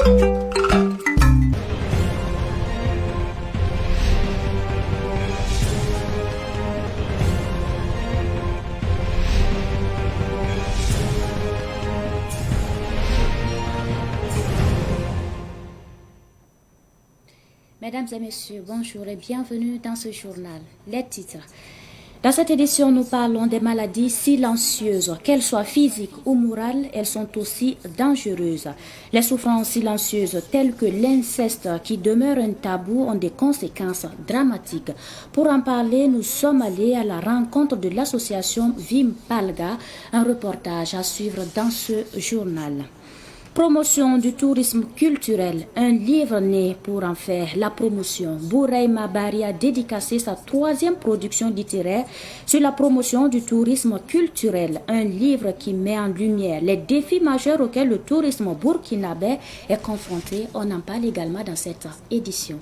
Mesdames et messieurs, bonjour et bienvenue dans ce journal. Les titres. Dans cette édition, nous parlons des maladies silencieuses. Qu'elles soient physiques ou morales, elles sont aussi dangereuses. Les souffrances silencieuses telles que l'inceste qui demeure un tabou ont des conséquences dramatiques. Pour en parler, nous sommes allés à la rencontre de l'association Vim Palga, un reportage à suivre dans ce journal. Promotion du tourisme culturel, un livre né pour en faire la promotion. Bouraïma Bari a dédicacé sa 3e production littéraire sur la promotion du tourisme culturel, un livre qui met en lumière les défis majeurs auxquels le tourisme burkinabé est confronté. On en parle également dans cette édition.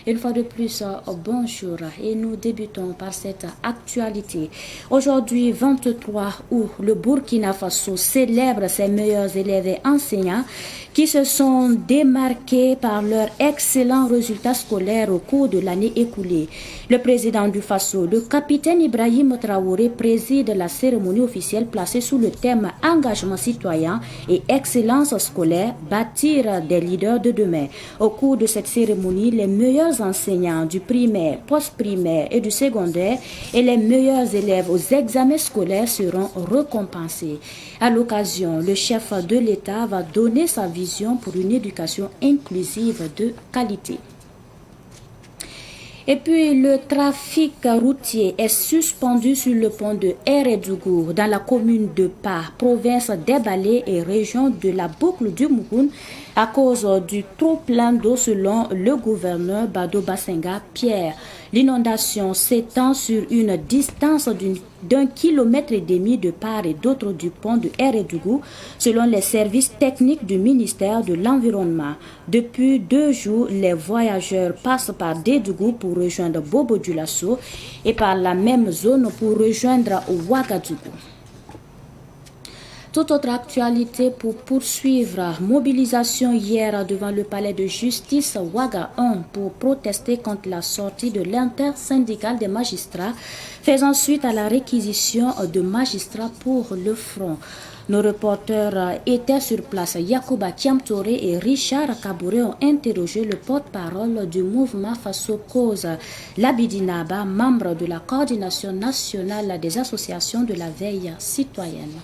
Une fois de plus, bonjour et nous débutons par cette actualité. Aujourd'hui, 23 août, le Burkina Faso célèbre ses meilleurs élèves et enseignants qui se sont démarqués par leurs excellents résultats scolaires au cours de l'année écoulée. Le président du Faso, le capitaine Ibrahim Traoré, préside la cérémonie officielle placée sous le thème Engagement citoyen et excellence scolaire, bâtir des leaders de demain. Au cours de cette cérémonie, les meilleurs enseignants du primaire, post-primaire et du secondaire et les meilleurs élèves aux examens scolaires seront récompensés. À l'occasion, le chef de l'État va donner sa vision pour une éducation inclusive de qualité. Et puis, le trafic routier est suspendu sur le pont de Eredougour dans la commune de Pa, province d'Ebalé et région de la boucle du Moukoun à cause du trop-plein d'eau selon le gouverneur Bado Bassenga Pierre. L'inondation s'étend sur une distance d'1,5 km de part et d'autre du pont de Eredougour selon les services techniques du ministère de l'Environnement. Depuis 2 jours, les voyageurs passent par Dédougou pour rejoindre Bobo Dioulasso et par la même zone pour rejoindre Ouagadougou. Toute autre actualité pour poursuivre. Mobilisation hier devant le palais de justice Ouaga 1 pour protester contre la sortie de l'intersyndicale des magistrats, faisant suite à la réquisition de magistrats pour le front. Nos reporters étaient sur place. Yacouba Kiamtoré et Richard Kabouré ont interrogé le porte-parole du mouvement Faso Cause, Labidinaba, membre de la coordination nationale des associations de la veille citoyenne.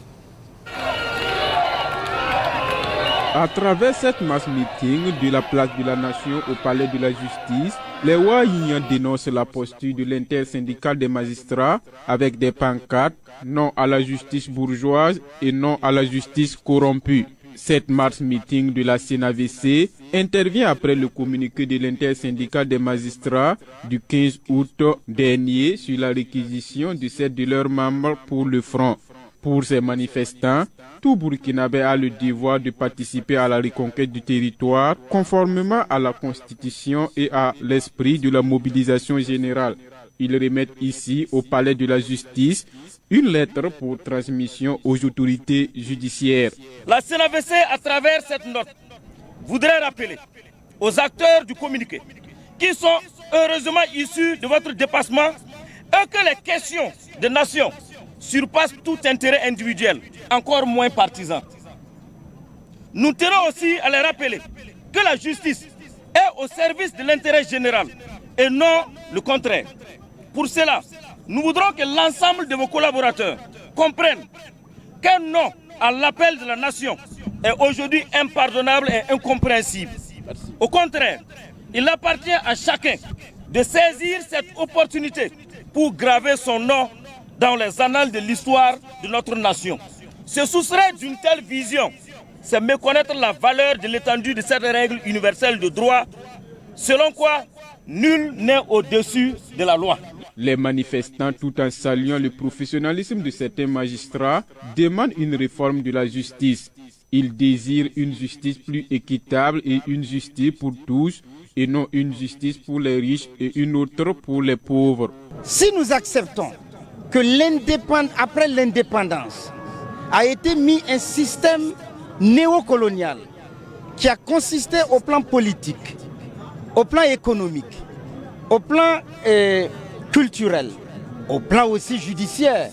À travers cette mass meeting de la place de la Nation au palais de la justice, les Ouaïens dénoncent la posture de l'intersyndicale des magistrats avec des pancartes « Non à la justice bourgeoise » et « Non à la justice corrompue ». Cette mass meeting de la CNAVC intervient après le communiqué de l'intersyndicale des magistrats du 15 août dernier sur la réquisition de 7 de leurs membres pour le front. Pour ces manifestants, tout Burkinabé a le devoir de participer à la reconquête du territoire conformément à la Constitution et à l'esprit de la mobilisation générale. Ils remettent ici au palais de la justice une lettre pour transmission aux autorités judiciaires. La CNAVC, à travers cette note, voudrait rappeler aux acteurs du communiqué qui sont heureusement issus de votre dépassement et que les questions de nation surpasse tout intérêt individuel, encore moins partisan. Nous tenons aussi à les rappeler que la justice est au service de l'intérêt général et non le contraire. Pour cela, nous voudrons que l'ensemble de vos collaborateurs comprennent qu'un non à l'appel de la nation est aujourd'hui impardonnable et incompréhensible. Au contraire, il appartient à chacun de saisir cette opportunité pour graver son nom dans les annales de l'histoire de notre nation. Se soustraire d'une telle vision, c'est méconnaître la valeur de l'étendue de cette règle universelle de droit, selon quoi nul n'est au-dessus de la loi. Les manifestants, tout en saluant le professionnalisme de certains magistrats, demandent une réforme de la justice. Ils désirent une justice plus équitable et une justice pour tous, et non une justice pour les riches et une autre pour les pauvres. Si nous acceptons que après l'indépendance a été mis un système néocolonial qui a consisté au plan politique, au plan économique, au plan culturel, au plan aussi judiciaire,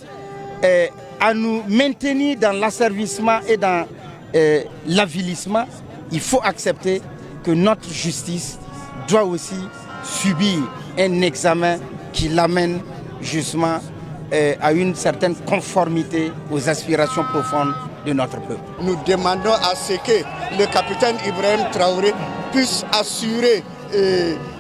à nous maintenir dans l'asservissement et dans l'avilissement, il faut accepter que notre justice doit aussi subir un examen qui l'amène justement à une certaine conformité aux aspirations profondes de notre peuple. Nous demandons à ce que le capitaine Ibrahim Traoré puisse assurer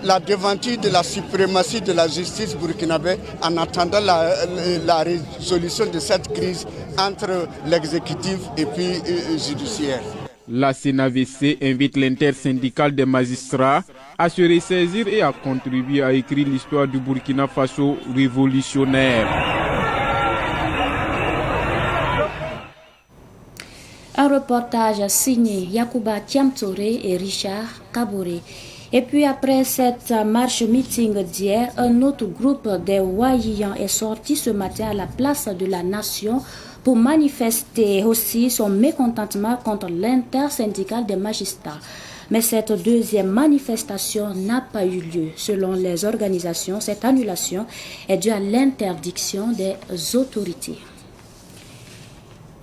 la devanture de la suprématie de la justice burkinabé en attendant la résolution de cette crise entre l'exécutif et puis judiciaire. La CNAVC invite l'intersyndicale des magistrats à se ressaisir et à contribuer à écrire l'histoire du Burkina Faso révolutionnaire. Un reportage signé Yacouba Thiamtouré et Richard Kaboré. Et puis après cette marche-meeting d'hier, un autre groupe des Wahiyans est sorti ce matin à la place de la Nation pour manifester aussi son mécontentement contre l'intersyndicale des magistrats. Mais cette deuxième manifestation n'a pas eu lieu. Selon les organisations, cette annulation est due à l'interdiction des autorités.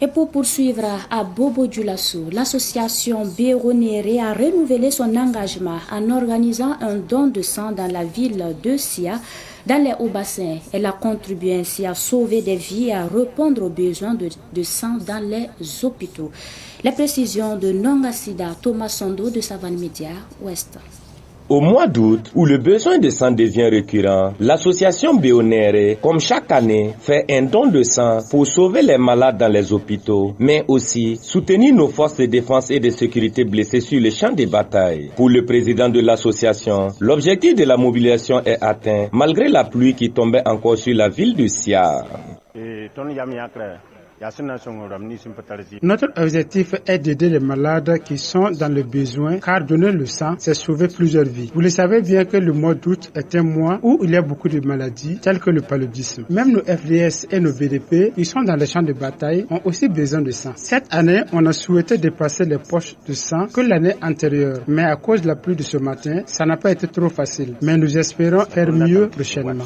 Et pour poursuivre à Bobo Dioulasso, l'association Béronéré a renouvelé son engagement en organisant un don de sang dans la ville de Sia, dans les Hauts-Bassins. Elle a contribué ainsi à sauver des vies et à répondre aux besoins de sang dans les hôpitaux. Les précisions de Nongasida Thomas Sondo de Savane Média Ouest. Au mois d'août, où le besoin de sang devient récurrent, l'association Béonéré, comme chaque année, fait un don de sang pour sauver les malades dans les hôpitaux, mais aussi soutenir nos forces de défense et de sécurité blessées sur les champs de bataille. Pour le président de l'association, l'objectif de la mobilisation est atteint malgré la pluie qui tombait encore sur la ville de Sia. Notre objectif est d'aider les malades qui sont dans le besoin, car donner le sang, c'est sauver plusieurs vies. Vous le savez bien que le mois d'août est un mois où il y a beaucoup de maladies, telles que le paludisme. Même nos FDS et nos BDP, qui sont dans les champs de bataille, ont aussi besoin de sang. Cette année, on a souhaité dépasser les poches de sang que l'année antérieure. Mais à cause de la pluie de ce matin, ça n'a pas été trop facile. Mais nous espérons faire mieux prochainement.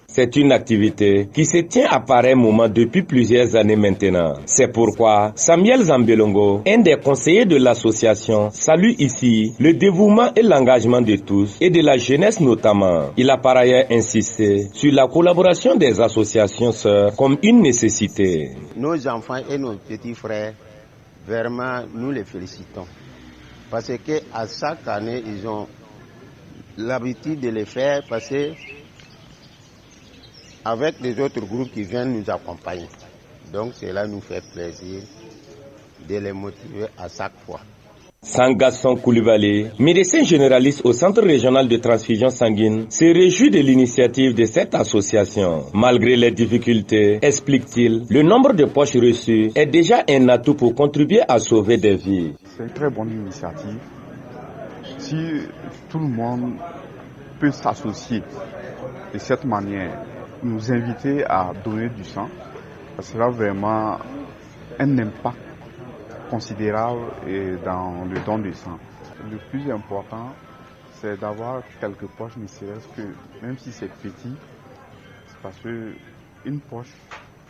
C'est une activité qui se tient à pareil moment depuis plusieurs années maintenant. C'est pourquoi Samuel Zambelongo, un des conseillers de l'association, salue ici le dévouement et l'engagement de tous et de la jeunesse notamment. Il a par ailleurs insisté sur la collaboration des associations sœurs comme une nécessité. Nos enfants et nos petits frères, vraiment, nous les félicitons. Parce qu'à chaque année, ils ont l'habitude de les faire passer avec les autres groupes qui viennent nous accompagner. Donc cela nous fait plaisir de les motiver à chaque fois. Sangasson Koulibaly, médecin généraliste au Centre régional de transfusion sanguine, se réjouit de l'initiative de cette association. Malgré les difficultés, explique-t-il, le nombre de poches reçues est déjà un atout pour contribuer à sauver des vies. C'est une très bonne initiative. Si tout le monde peut s'associer de cette manière, nous inviter à donner du sang, ça sera vraiment un impact considérable dans le don de sang. Le plus important, c'est d'avoir quelques poches, ne serait-ce que, même si c'est petit, c'est parce qu'une poche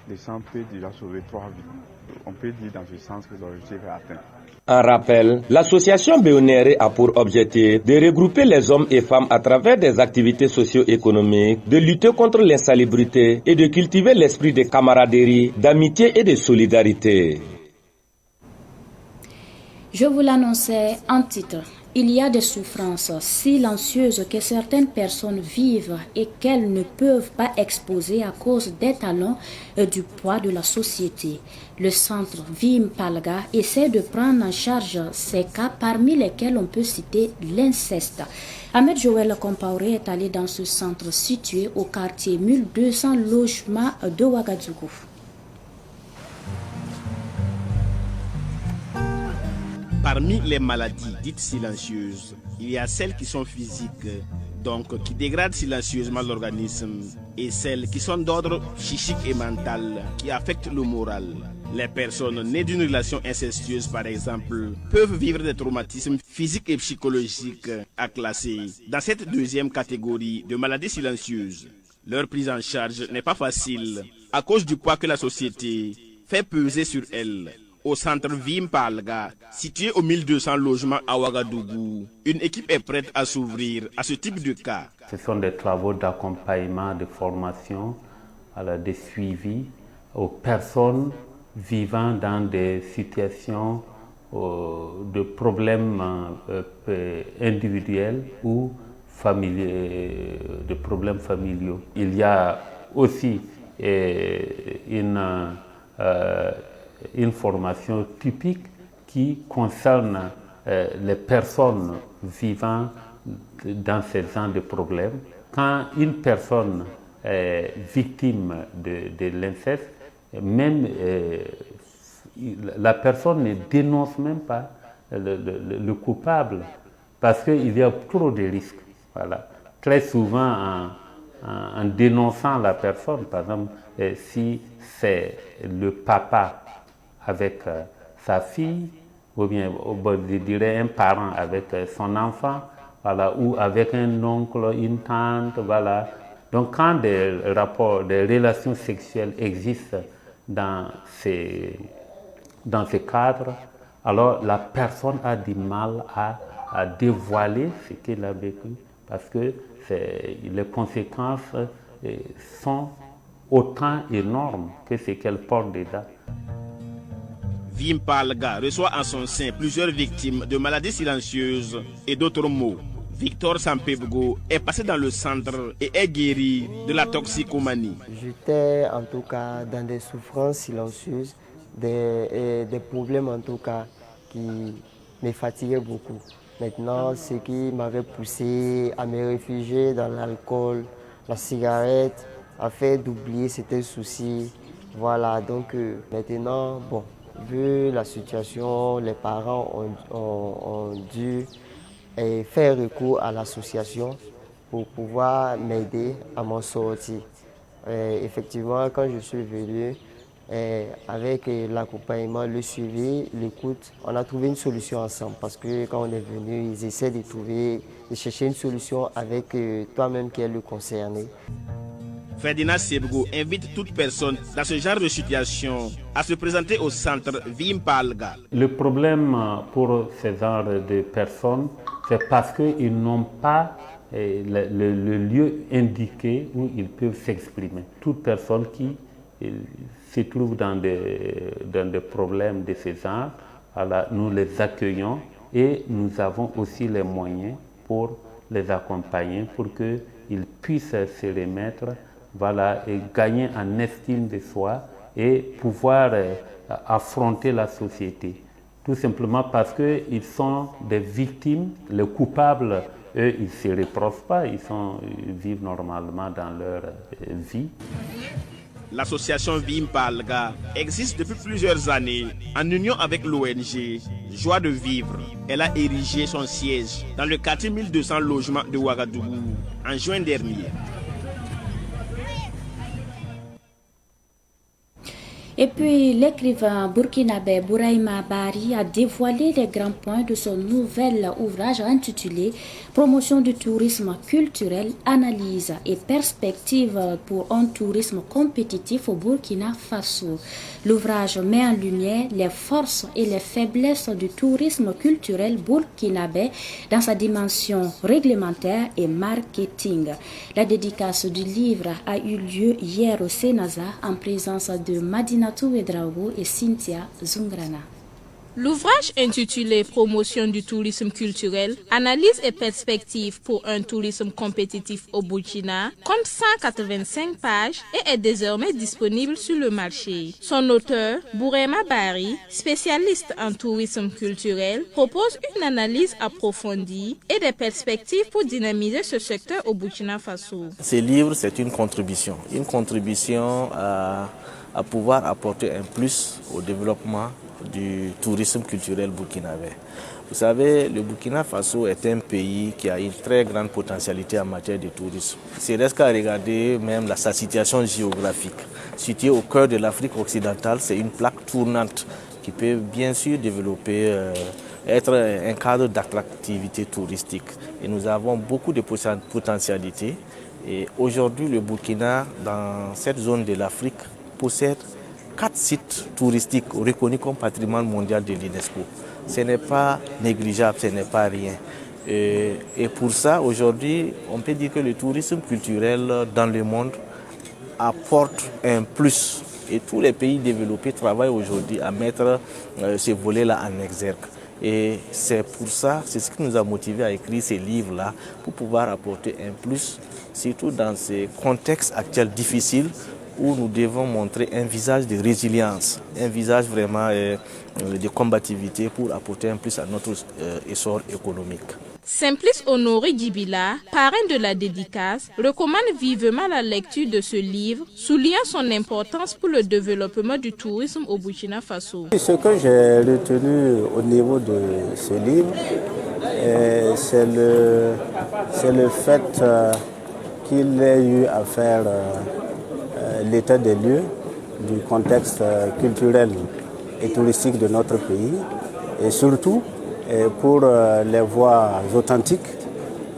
de sang peut déjà sauver 3 vies. On peut dire dans ce sens que l'objectif est atteint. En rappel, l'association Béonéré a pour objectif de regrouper les hommes et femmes à travers des activités socio-économiques, de lutter contre l'insalubrité et de cultiver l'esprit de camaraderie, d'amitié et de solidarité. Je vous l'annonçais en titre. Il y a des souffrances silencieuses que certaines personnes vivent et qu'elles ne peuvent pas exposer à cause des talents et du poids de la société. Le centre Vim Palga essaie de prendre en charge ces cas, parmi lesquels on peut citer l'inceste. Ahmed Joël Compaoré est allé dans ce centre situé au quartier 1200 logements de Ouagadougou. Parmi les maladies dites silencieuses, il y a celles qui sont physiques, donc qui dégradent silencieusement l'organisme, et celles qui sont d'ordre psychique et mental, qui affectent le moral. Les personnes nées d'une relation incestueuse, par exemple, peuvent vivre des traumatismes physiques et psychologiques à classer dans cette deuxième catégorie de maladies silencieuses. Leur prise en charge n'est pas facile à cause du poids que la société fait peser sur elles. Au centre Vimpalga, situé aux 1200 logements à Ouagadougou, une équipe est prête à s'ouvrir à ce type de cas. Ce sont des travaux d'accompagnement, de formation, de suivi aux personnes vivant dans des situations de problèmes individuels ou de problèmes familiaux. Il y a aussi une formation typique qui concerne les personnes vivant dans ce genre de problèmes. Quand une personne est victime de l'inceste, même la personne ne dénonce même pas le coupable parce qu'il y a trop de risques. Voilà. Très souvent, en dénonçant la personne, par exemple, si c'est le papa avec sa fille, ou bien je dirais un parent avec son enfant, voilà, ou avec un oncle, une tante, voilà. Donc quand des relations sexuelles existent dans ces cadres, alors la personne a du mal à dévoiler ce qu'elle a vécu parce que les conséquences sont autant énormes que ce qu'elle porte dedans. Vimpalga reçoit en son sein plusieurs victimes de maladies silencieuses et d'autres maux. Victor Sampebgo est passé dans le centre et est guéri de la toxicomanie. J'étais en tout cas dans des souffrances silencieuses, des problèmes en tout cas qui me fatiguaient beaucoup. Maintenant, ce qui m'avait poussé à me réfugier dans l'alcool, la cigarette, a fait d'oublier certains soucis. Voilà, donc maintenant, bon, vu la situation, les parents ont dû faire recours à l'association pour pouvoir m'aider à m'en sortir. Effectivement, quand je suis venu, avec l'accompagnement, le suivi, l'écoute, on a trouvé une solution ensemble parce que quand on est venu, ils essaient de chercher une solution avec toi-même qui est le concerné. Ferdinand Sebgo invite toute personne dans ce genre de situation à se présenter au centre Vimpalga. Le problème pour ce genre de personnes, c'est parce qu'ils n'ont pas le lieu indiqué où ils peuvent s'exprimer. Toute personne qui se trouve dans des problèmes de ce genre, voilà, nous les accueillons et nous avons aussi les moyens pour les accompagner pour qu'ils puissent se remettre, voilà, et gagner en estime de soi et pouvoir affronter la société. Tout simplement parce qu'ils sont des victimes, les coupables, eux, ils ne se reprochent pas, ils vivent normalement dans leur vie. L'association Vimpalga existe depuis plusieurs années en union avec l'ONG Joie de Vivre. Elle a érigé son siège dans le quartier 1200 logements de Ouagadougou en juin dernier. Et puis, l'écrivain burkinabé Bouraïma Bari a dévoilé les grands points de son nouvel ouvrage intitulé « Promotion du tourisme culturel, analyse et perspectives pour un tourisme compétitif au Burkina Faso ». L'ouvrage met en lumière les forces et les faiblesses du tourisme culturel burkinabé dans sa dimension réglementaire et marketing. La dédicace du livre a eu lieu hier au Sénaza en présence de Madina Touedraogo et Cynthia Zungrana. L'ouvrage intitulé « Promotion du tourisme culturel, analyse et perspectives pour un tourisme compétitif au Burkina » compte 185 pages et est désormais disponible sur le marché. Son auteur, Bouraïma Bari, spécialiste en tourisme culturel, propose une analyse approfondie et des perspectives pour dynamiser ce secteur au Burkina Faso. Ce livre, c'est une contribution à pouvoir apporter un plus au développement du tourisme culturel burkinabé. Vous savez, le Burkina Faso est un pays qui a une très grande potentialité en matière de tourisme. C'est reste qu'à regarder même sa situation géographique. Située au cœur de l'Afrique occidentale, c'est une plaque tournante qui peut bien sûr développer, être un cadre d'attractivité touristique. Et nous avons beaucoup de potentialités. Et aujourd'hui, le Burkina, dans cette zone de l'Afrique, possède 4 sites touristiques reconnus comme patrimoine mondial de l'UNESCO. Ce n'est pas négligeable, ce n'est pas rien. Et pour ça, aujourd'hui, on peut dire que le tourisme culturel dans le monde apporte un plus. Et tous les pays développés travaillent aujourd'hui à mettre ce volet-là en exergue. Et c'est pour ça, c'est ce qui nous a motivés à écrire ces livres-là, pour pouvoir apporter un plus, surtout dans ces contextes actuels difficiles, où nous devons montrer un visage de résilience, un visage vraiment de combativité pour apporter un plus à notre essor économique. Simplice Honoré Djibila, parrain de la dédicace, recommande vivement la lecture de ce livre, soulignant son importance pour le développement du tourisme au Burkina Faso. Ce que j'ai retenu au niveau de ce livre, c'est le fait qu'il ait eu à faire l'état des lieux du contexte culturel et touristique de notre pays, et surtout pour les voies authentiques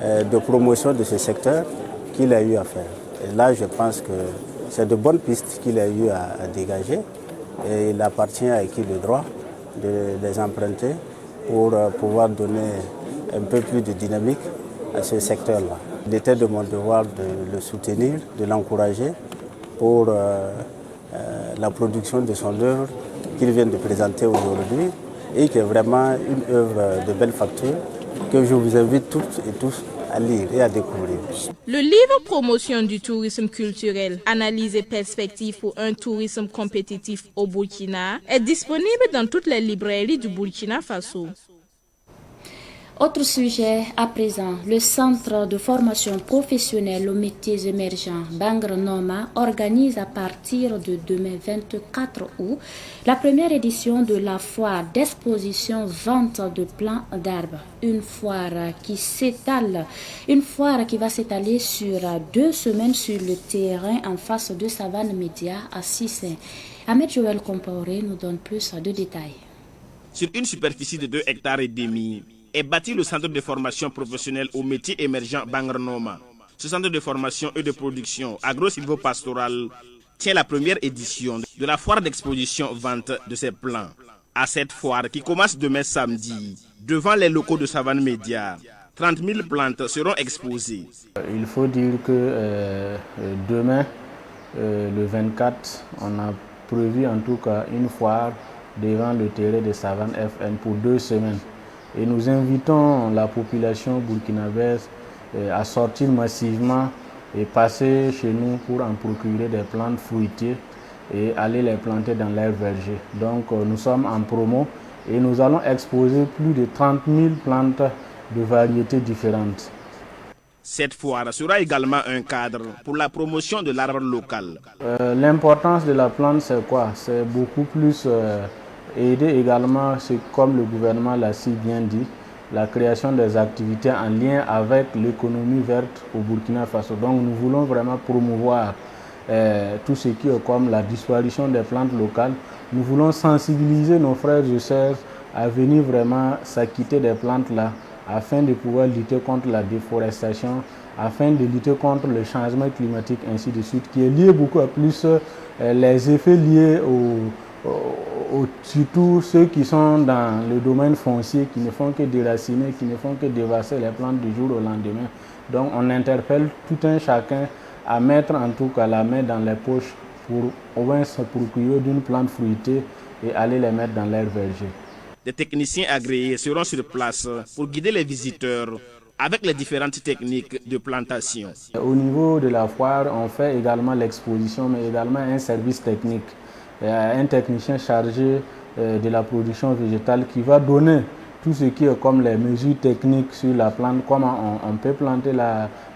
de promotion de ce secteur qu'il a eu à faire. Et là, je pense que c'est de bonnes pistes qu'il a eu à dégager, et il appartient à qui le droit de les emprunter pour pouvoir donner un peu plus de dynamique à ce secteur-là. Il était de mon devoir de le soutenir, de l'encourager pour la production de son œuvre qu'il vient de présenter aujourd'hui, et qui est vraiment une œuvre de belle facture que je vous invite toutes et tous à lire et à découvrir. Le livre Promotion du tourisme culturel, analyse et perspectives pour un tourisme compétitif au Burkina est disponible dans toutes les librairies du Burkina Faso. Autre sujet à présent, le Centre de formation professionnelle aux métiers émergents Bangre Noma organise à partir de demain 24 août la première édition de la foire d'exposition vente de plants d'arbres. Une foire qui va s'étaler sur 2 semaines sur le terrain en face de Savane Média à Sissé. Ahmed Joël Compaoré nous donne plus de détails. Sur une superficie de 2,5 hectares est bâti le centre de formation professionnelle aux métiers émergents Bangre Noma. Ce centre de formation et de production agro-silvo-pastoral tient la première édition de la foire d'exposition vente de ces plants. À cette foire qui commence demain samedi, devant les locaux de Savane Média, 30 000 plantes seront exposées. Il faut dire que demain, le 24, on a prévu en tout cas une foire devant le terrain de Savane FN pour 2 semaines. Et nous invitons la population burkinabèse à sortir massivement et passer chez nous pour en procurer des plantes fruitières et aller les planter dans leurs vergers. Donc nous sommes en promo et nous allons exposer plus de 30 000 plantes de variétés différentes. Cette foire sera également un cadre pour la promotion de l'arbre local. L'importance de la plante, c'est quoi? C'est beaucoup plus aider également, c'est comme le gouvernement l'a si bien dit, la création des activités en lien avec l'économie verte au Burkina Faso. Donc nous voulons vraiment promouvoir tout ce qui est comme la disparition des plantes locales. Nous voulons sensibiliser nos frères et sœurs à venir vraiment s'acquitter des plantes là, afin de pouvoir lutter contre la déforestation, afin de lutter contre le changement climatique, ainsi de suite, qui est lié beaucoup à plus les effets liés surtout ceux qui sont dans le domaine foncier, qui ne font que déraciner, qui ne font que dévasser les plantes du jour au lendemain. Donc on interpelle tout un chacun à mettre en tout cas la main dans les poches pour au moins se procurer d'une plante fruitée et aller les mettre dans leur verger. Des techniciens agréés seront sur place pour guider les visiteurs avec les différentes techniques de plantation. Au niveau de la foire, on fait également l'exposition, mais également un service technique. Il y a un technicien chargé de la production végétale qui va donner tout ce qui est comme les mesures techniques sur la plante, comment on peut planter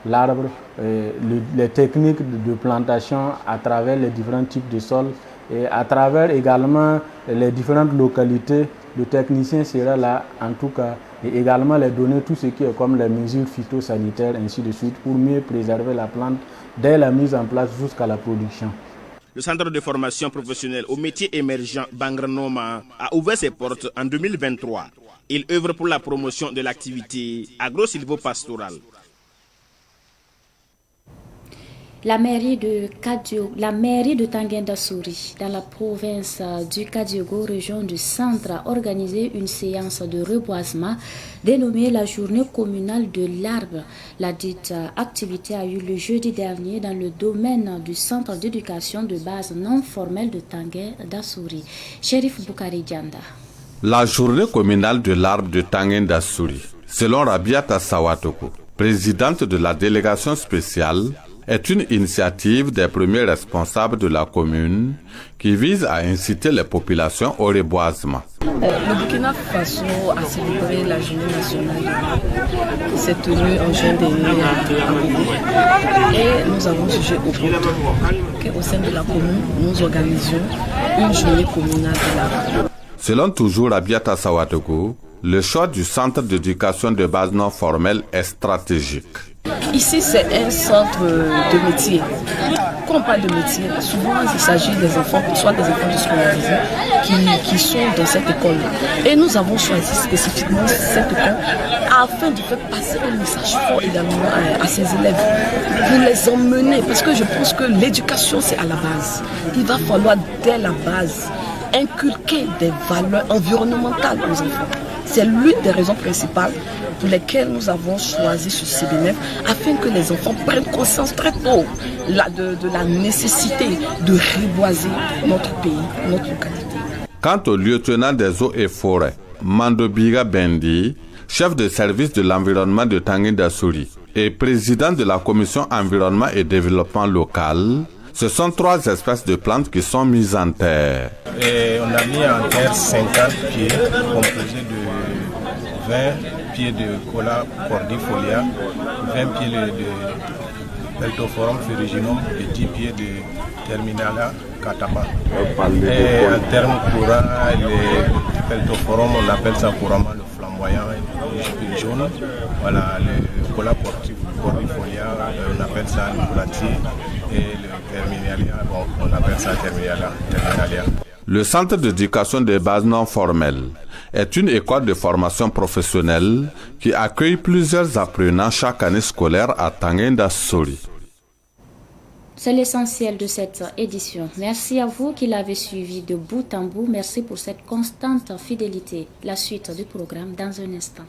l'arbre, les techniques de plantation à travers les différents types de sols Et à travers également les différentes localités, le technicien sera là, en tout cas, et également les donner tout ce qui est comme les mesures phytosanitaires, ainsi de suite, pour mieux préserver la plante dès la mise en place jusqu'à la production. Le centre de formation professionnelle aux métiers émergents Bangranoma a ouvert ses portes en 2023. Il œuvre pour la promotion de l'activité agro-silvopastorale. La mairie de Tanguindasouri, dans la province du Kadiogo, région du centre, a organisé une séance de reboisement dénommée la journée communale de l'arbre. La dite activité a eu le jeudi dernier dans le domaine du centre d'éducation de base non formelle de Tanguindasouri. Shérif Boukari Dianda. La journée communale de l'arbre de Tanguindasouri, selon Rabiata Sawatoko, présidente de la délégation spéciale, est une initiative des premiers responsables de la commune qui vise à inciter les populations au reboisement. Le Burkina Faso a célébré la journée nationale de l'arbre qui s'est tenue en juin dernier à Bobo. Et nous avons jugé opportun qu'au sein de la commune, nous organisions une journée communale de l'arbre. Selon toujours Rabiata Sawatoko, le choix du centre d'éducation de base non formelle est stratégique. Ici, c'est un centre de métier. Quand on parle de métier, souvent il s'agit des enfants, soit des enfants de scolarisés, qui sont dans cette école. Et nous avons choisi spécifiquement cette école afin de faire passer un message fort également à ces élèves, pour les emmener. Parce que je pense que l'éducation, c'est à la base. Il va falloir, dès la base, inculquer des valeurs environnementales aux enfants. C'est l'une des raisons principales pour lesquelles nous avons choisi ce CBNF, afin que les enfants prennent conscience très tôt de la nécessité de reboiser notre pays, notre localité. Quant au lieutenant des eaux et forêts, Mandobiga Bendi, chef de service de l'environnement de Tanguindasouri et président de la commission environnement et développement local, ce sont 3 espèces de plantes qui sont mises en terre. Et on a mis en terre 50 pieds composés de 20 pieds de Cola cordifolia, 20 pieds de Peltophorum ferruginum et 10 pieds de Terminala catapa. Et en termes courants, les Peltophorum, on appelle ça couramment le flamboyant et jaune. Voilà, le Cola cordifolia, on appelle ça le platier. Et le Terminalia, on appelle ça Terminalia. Le centre d'éducation de base non formelle est une école de formation professionnelle qui accueille plusieurs apprenants chaque année scolaire à Tanguindasouri. C'est l'essentiel de cette édition. Merci à vous qui l'avez suivi de bout en bout. Merci pour cette constante fidélité. La suite du programme dans un instant.